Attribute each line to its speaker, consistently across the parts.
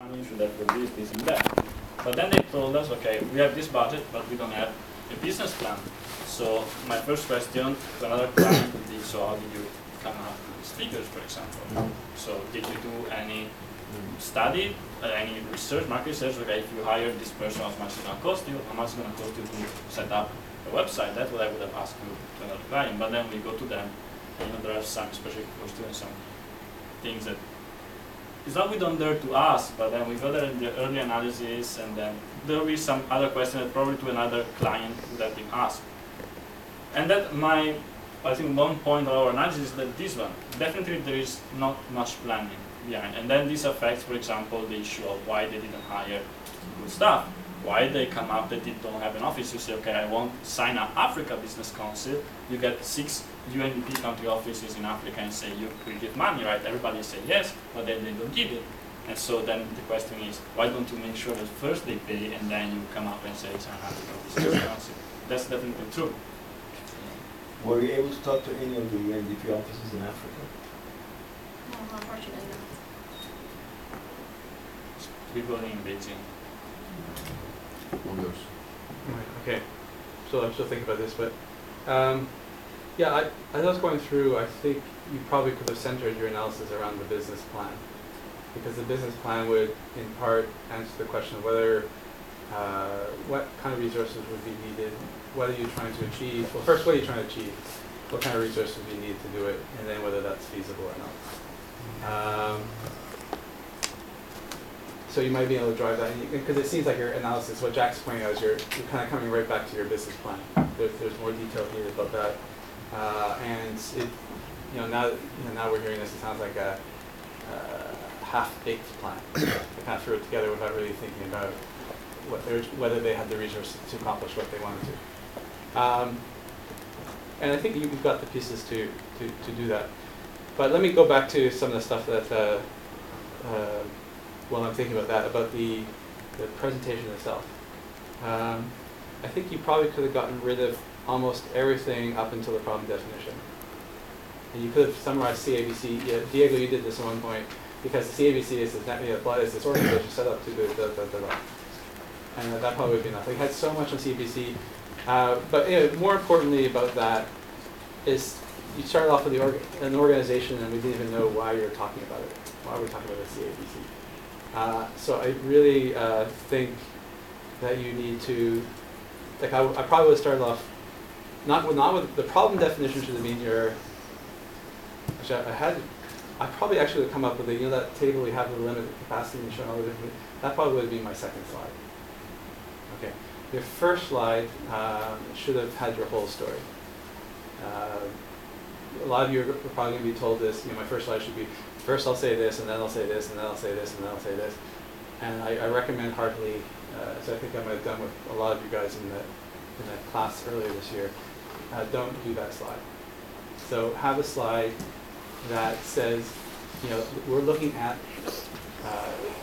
Speaker 1: money, should I produce this and that? But then they told us, okay, we have this budget, but we don't have a business plan. So my first question to another client would be, so how did you come up with these figures, for example? So did you do any study, any research, market research, okay, if you hire this person, how much it's going to cost you, how much it's going to cost you to set up a website? That's what I would have asked you to another client. But then we go to them, and there are some, especially for students, some things that it's not we don't dare to ask, but then we go there in the early analysis, and then there will be some other question that probably to another client would have been asked. And that I think one point of our analysis is that this one, definitely there is not much planning behind. And then this affects, for example, the issue of why they didn't hire good staff. Why they come up that they don't have an office. You say, okay, I want to sign up Africa Business Council. You get 6 UNDP country offices in Africa and say you will give money, right? Everybody say yes, but then they don't give it. And so then the question is, why don't you make sure that first they pay and then you come up and say it's an Africa Business Council? That's definitely true.
Speaker 2: Were you able to talk to any of the UNDP offices in Africa?
Speaker 3: No, unfortunately not.
Speaker 1: People in Beijing.
Speaker 4: Right, okay, so I'm still thinking about this, but yeah, as I was going through, I think you probably could have centered your analysis around the business plan, because the business plan would, in part, answer the question of whether, what kind of resources would be needed, what are you trying to achieve, well first what are you trying to achieve, what kind of resources do you need to do it, and then whether that's feasible or not. So you might be able to drive that, because it seems like your analysis, what Jack's pointing out is you're kind of coming right back to your business plan. There's more detail needed about that, and it, now we're hearing this. It sounds like a half-baked plan. They kind of threw it together without really thinking about whether they had the resources to accomplish what they wanted to. And I think you've got the pieces to do that. But let me go back to some of the stuff that. While I'm thinking about that, about the presentation itself. I think you probably could have gotten rid of almost everything up until the problem definition. And you could have summarized CABC. Yeah, Diego, you did this at one point, because the CABC is this organization set up to do and that probably would be enough. We had so much on CABC, but more importantly about that is you started off with an organization, and we didn't even know why you were talking about it. Why we're talking about the CABC. So I really think that you need to, like I probably would have started off, not with the problem definition should have been your, which I probably actually would have come up with that table we have with the limited capacity and showing all the different, that probably would have been my second slide. Okay, your first slide should have had your whole story. A lot of you are probably going to be told this, my first slide should be, first I'll say this, and then I'll say this, and then I'll say this, and then I'll say this. And I recommend heartily, so I think I might have done with a lot of you guys in that class earlier this year, don't do that slide. So have a slide that says, we're looking at,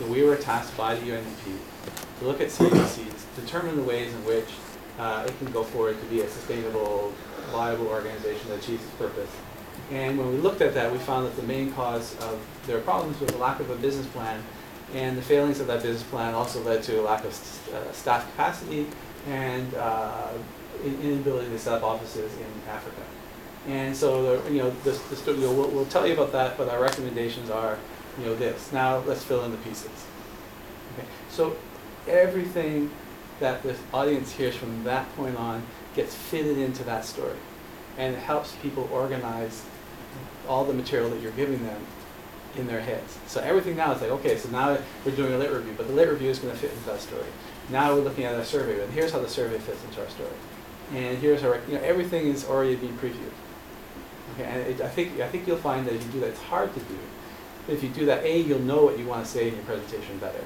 Speaker 4: we were tasked by the UNDP to look at CABCs, determine the ways in which it can go forward to be a sustainable, viable organization that achieves its purpose. And when we looked at that, we found that the main cause of their problems was the lack of a business plan, and the failings of that business plan also led to a lack of staff capacity and inability to set up offices in Africa. And so, we'll tell you about that, but our recommendations are, this. Now let's fill in the pieces. Okay. So everything that this audience hears from that point on gets fitted into that story, and it helps people organize all the material that you're giving them in their heads. So everything now is like, okay, so now we're doing a lit review, but the lit review is going to fit into that story. Now we're looking at a survey, and here's how the survey fits into our story. And here's our, everything is already being previewed. Okay, and I think you'll find that if you do that, it's hard to do. But if you do that, you'll know what you want to say in your presentation better.